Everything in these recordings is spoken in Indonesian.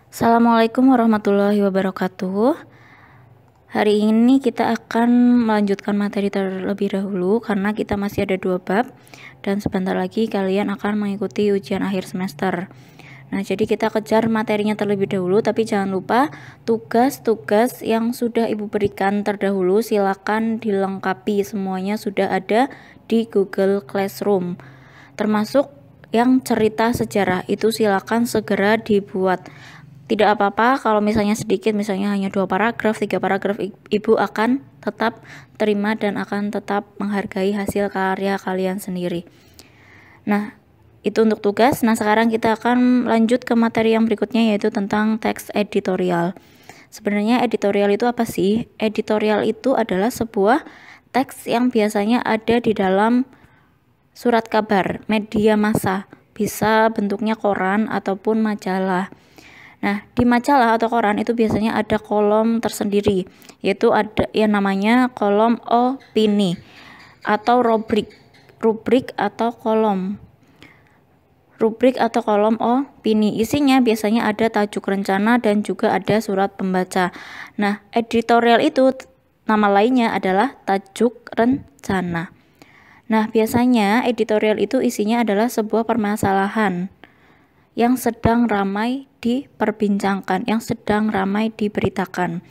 Assalamualaikum warahmatullahi wabarakatuh. Hari ini kita akan melanjutkan materi terlebih dahulu karena kita masih ada 2 bab dan sebentar lagi kalian akan mengikuti ujian akhir semester. Nah, jadi kita kejar materinya terlebih dahulu, tapi jangan lupa tugas-tugas yang sudah Ibu berikan terdahulu silakan dilengkapi, semuanya sudah ada di Google Classroom. Termasuk yang cerita sejarah itu silakan segera dibuat. Tidak apa-apa kalau misalnya sedikit, misalnya hanya 2 paragraf, 3 paragraf, Ibu akan tetap terima dan akan tetap menghargai hasil karya kalian sendiri. Nah, itu untuk tugas. Nah, sekarang kita akan lanjut ke materi yang berikutnya, yaitu tentang teks editorial. Sebenarnya editorial itu apa sih? Editorial itu adalah sebuah teks yang biasanya ada di dalam surat kabar, media massa, bisa bentuknya koran ataupun majalah. Nah, di majalah atau koran itu biasanya ada kolom tersendiri, yaitu ada yang namanya kolom opini atau rubrik atau kolom. Rubrik atau kolom opini, isinya biasanya ada tajuk rencana dan juga ada surat pembaca. Nah, editorial itu nama lainnya adalah tajuk rencana. Nah, biasanya editorial itu isinya adalah sebuah permasalahan yang sedang ramai diperbincangkan, yang sedang ramai diberitakan.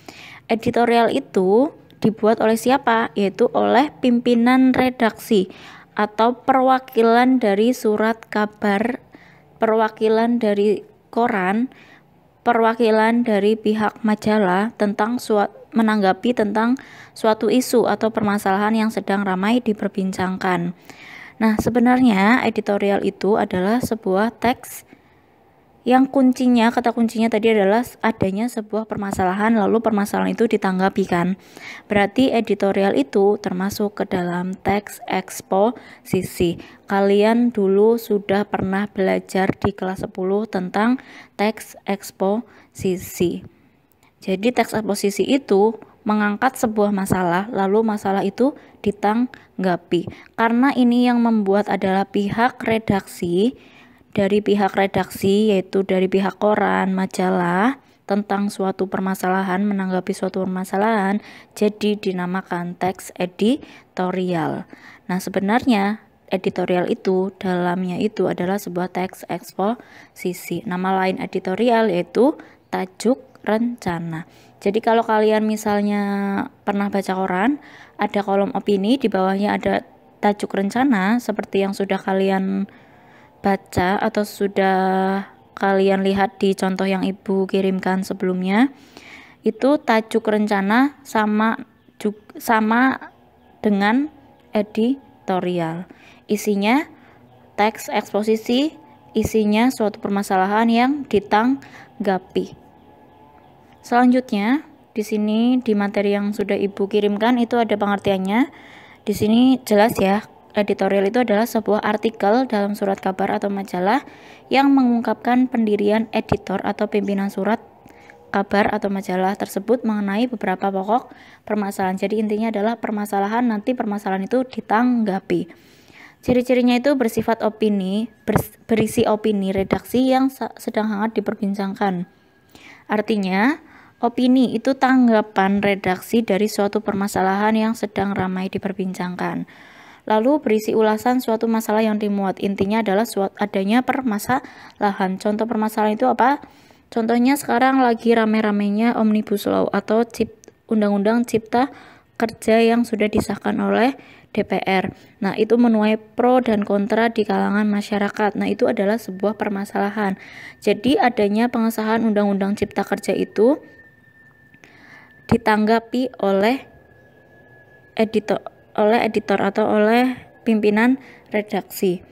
Editorial itu dibuat oleh siapa? Yaitu oleh pimpinan redaksi atau perwakilan dari surat kabar, perwakilan dari koran, perwakilan dari pihak majalah tentang menanggapi tentang suatu isu atau permasalahan yang sedang ramai diperbincangkan. Nah, sebenarnya editorial itu adalah sebuah teks yang kuncinya, kata kuncinya tadi adalah adanya sebuah permasalahan, lalu permasalahan itu ditanggapi kan. Berarti editorial itu termasuk ke dalam teks eksposisi. Kalian dulu sudah pernah belajar di kelas 10 tentang teks eksposisi. Jadi teks eksposisi itu mengangkat sebuah masalah, lalu masalah itu ditanggapi. Karena ini yang membuat adalah pihak redaksi, dari pihak redaksi yaitu dari pihak koran, majalah tentang suatu permasalahan, menanggapi suatu permasalahan, jadi dinamakan teks editorial. Nah, sebenarnya editorial itu dalamnya itu adalah sebuah teks eksposisi. Nama lain editorial yaitu tajuk rencana. Jadi kalau kalian misalnya pernah baca koran, ada kolom opini, di bawahnya ada tajuk rencana seperti yang sudah kalian baca atau sudah kalian lihat di contoh yang Ibu kirimkan sebelumnya. Itu tajuk rencana sama dengan editorial. Isinya teks eksposisi, isinya suatu permasalahan yang ditanggapi. Selanjutnya, di sini di materi yang sudah Ibu kirimkan itu ada pengertiannya. Di sini jelas ya. Editorial itu adalah sebuah artikel dalam surat kabar atau majalah yang mengungkapkan pendirian editor atau pimpinan surat kabar atau majalah tersebut mengenai beberapa pokok permasalahan. Jadi intinya adalah permasalahan, nanti permasalahan itu ditanggapi. Ciri-cirinya itu bersifat opini, berisi opini redaksi yang sedang hangat diperbincangkan. Artinya, opini itu tanggapan redaksi dari suatu permasalahan yang sedang ramai diperbincangkan. Lalu berisi ulasan suatu masalah yang dimuat. Intinya adalah adanya permasalahan. Contoh permasalahan itu apa? Contohnya sekarang lagi rame-ramenya Omnibus Law atau Undang-Undang Cipta Kerja yang sudah disahkan oleh DPR. Nah, itu menuai pro dan kontra di kalangan masyarakat. Nah, itu adalah sebuah permasalahan. Jadi adanya pengesahan Undang-Undang Cipta Kerja itu ditanggapi oleh editor atau oleh pimpinan redaksi.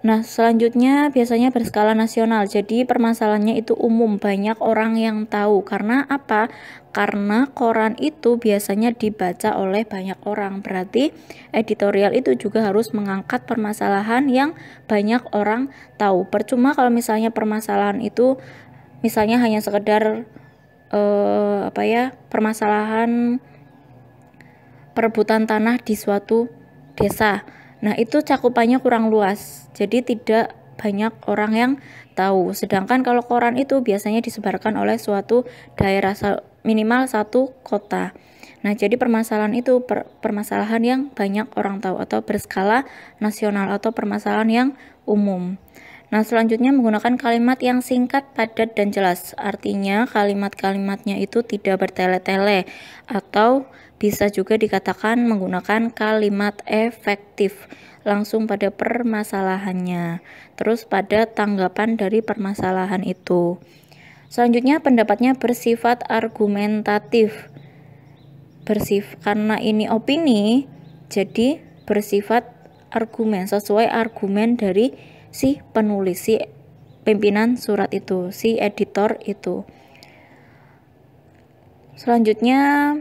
Nah, selanjutnya biasanya berskala nasional. Jadi permasalahannya itu umum, banyak orang yang tahu. Karena apa? Karena koran itu biasanya dibaca oleh banyak orang. Berarti editorial itu juga harus mengangkat permasalahan yang banyak orang tahu. Percuma kalau misalnya permasalahan itu misalnya hanya sekedar permasalahan perebutan tanah di suatu desa. Nah, itu cakupannya kurang luas. Jadi tidak banyak orang yang tahu. Sedangkan kalau koran itu biasanya disebarkan oleh suatu daerah, minimal satu kota. Nah, jadi permasalahan itu permasalahan yang banyak orang tahu atau berskala nasional atau permasalahan yang umum. Nah, selanjutnya menggunakan kalimat yang singkat, padat, dan jelas. Artinya kalimat-kalimatnya itu tidak bertele-tele atau bisa juga dikatakan menggunakan kalimat efektif langsung pada permasalahannya, terus pada tanggapan dari permasalahan itu. Selanjutnya pendapatnya bersifat argumentatif. Karena ini opini, jadi bersifat argumen, sesuai argumen dari si penulis, si pimpinan surat itu, si editor itu. Selanjutnya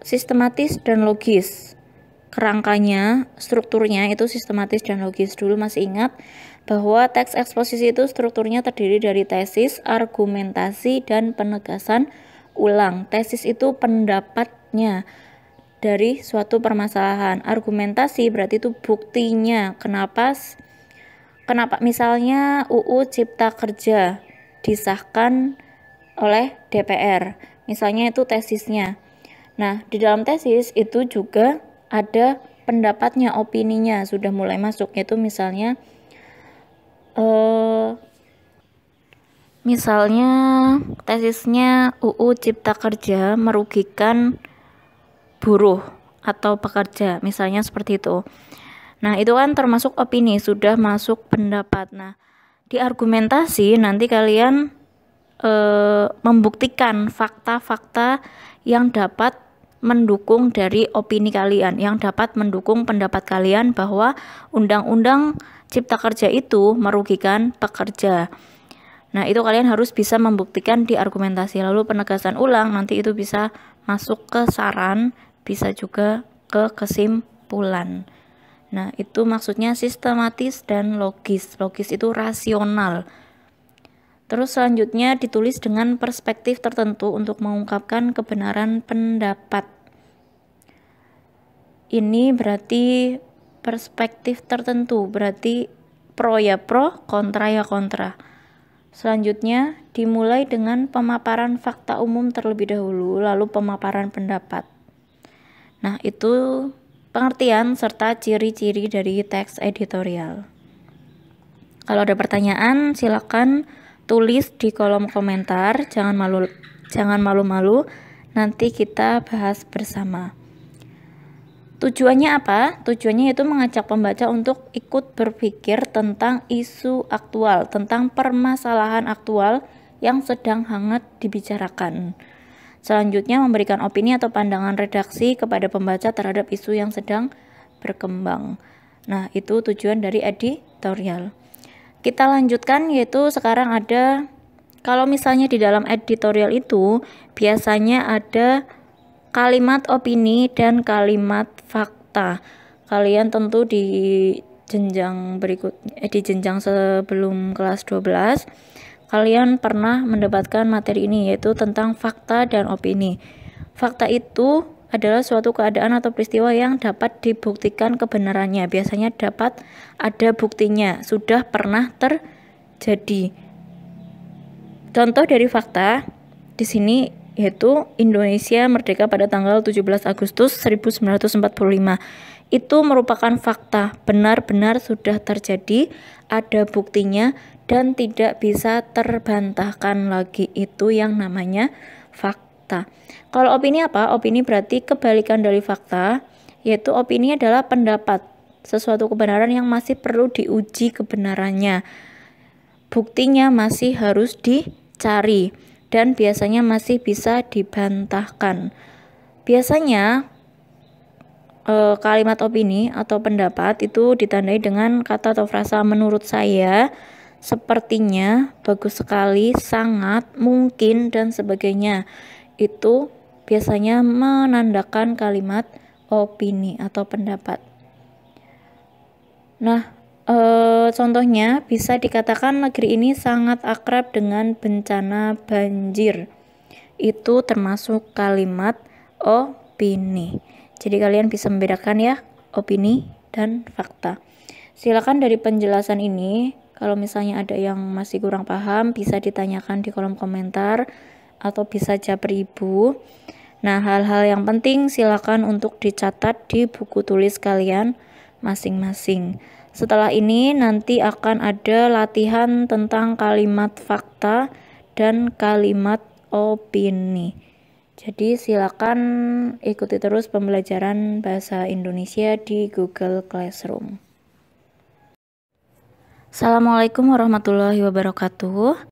sistematis dan logis. Kerangkanya, strukturnya itu sistematis dan logis. Dulu masih ingat bahwa teks eksposisi itu strukturnya terdiri dari tesis, argumentasi, dan penegasan ulang. Tesis itu pendapatnya dari suatu permasalahan. Argumentasi berarti itu buktinya. Kenapa misalnya UU Cipta Kerja disahkan oleh DPR. Misalnya itu tesisnya. Nah, di dalam tesis itu juga ada pendapatnya, opininya sudah mulai masuk, yaitu misalnya tesisnya UU Cipta Kerja merugikan buruh atau pekerja, misalnya seperti itu. Nah, itu kan termasuk opini, sudah masuk pendapat. Nah, di argumentasi nanti kalian membuktikan fakta-fakta yang dapat mendukung dari opini kalian, yang dapat mendukung pendapat kalian bahwa undang-undang Cipta Kerja itu merugikan pekerja. Nah, itu kalian harus bisa membuktikan di argumentasi. Lalu penegasan ulang nanti itu bisa masuk ke saran, bisa juga ke kesimpulan. Nah, itu maksudnya sistematis dan logis. Logis itu rasional. Terus selanjutnya ditulis dengan perspektif tertentu untuk mengungkapkan kebenaran pendapat. Ini berarti perspektif tertentu, berarti pro ya pro, kontra ya kontra. Selanjutnya dimulai dengan pemaparan fakta umum terlebih dahulu, lalu pemaparan pendapat. Nah, itu pengertian serta ciri-ciri dari teks editorial. Kalau ada pertanyaan, silakan tulis di kolom komentar, jangan malu-malu, nanti kita bahas bersama. Tujuannya apa? Tujuannya itu mengajak pembaca untuk ikut berpikir tentang isu aktual, tentang permasalahan aktual yang sedang hangat dibicarakan. Selanjutnya memberikan opini atau pandangan redaksi kepada pembaca terhadap isu yang sedang berkembang. Nah, itu tujuan dari editorial. Kita lanjutkan, yaitu sekarang ada, kalau misalnya di dalam editorial itu biasanya ada kalimat opini dan kalimat fakta. Kalian tentu di jenjang sebelum kelas 12 kalian pernah mendapatkan materi ini, yaitu tentang fakta dan opini. Fakta itu adalah suatu keadaan atau peristiwa yang dapat dibuktikan kebenarannya. Biasanya dapat ada buktinya, sudah pernah terjadi. Contoh dari fakta di sini yaitu Indonesia merdeka pada tanggal 17 Agustus 1945. Itu merupakan fakta, benar-benar sudah terjadi, ada buktinya dan tidak bisa terbantahkan lagi. Itu yang namanya fakta. Kalau opini apa? Opini berarti kebalikan dari fakta, yaitu opini adalah pendapat, sesuatu kebenaran yang masih perlu diuji kebenarannya. Buktinya masih harus dicari dan biasanya masih bisa dibantahkan. Biasanya kalimat opini atau pendapat itu ditandai dengan kata atau frasa menurut saya, sepertinya, bagus sekali, sangat, mungkin, dan sebagainya. Itu biasanya menandakan kalimat opini atau pendapat. Nah, contohnya bisa dikatakan negeri ini sangat akrab dengan bencana banjir. Itu termasuk kalimat opini. Jadi kalian bisa membedakan ya opini dan fakta. Silakan dari penjelasan ini Kalau misalnya ada yang masih kurang paham, bisa ditanyakan di kolom komentar atau bisa japri ibu. Nah, hal-hal yang penting silakan untuk dicatat di buku tulis kalian masing-masing. Setelah ini nanti akan ada latihan tentang kalimat fakta dan kalimat opini. Jadi silakan ikuti terus pembelajaran bahasa Indonesia di Google Classroom. Assalamualaikum warahmatullahi wabarakatuh.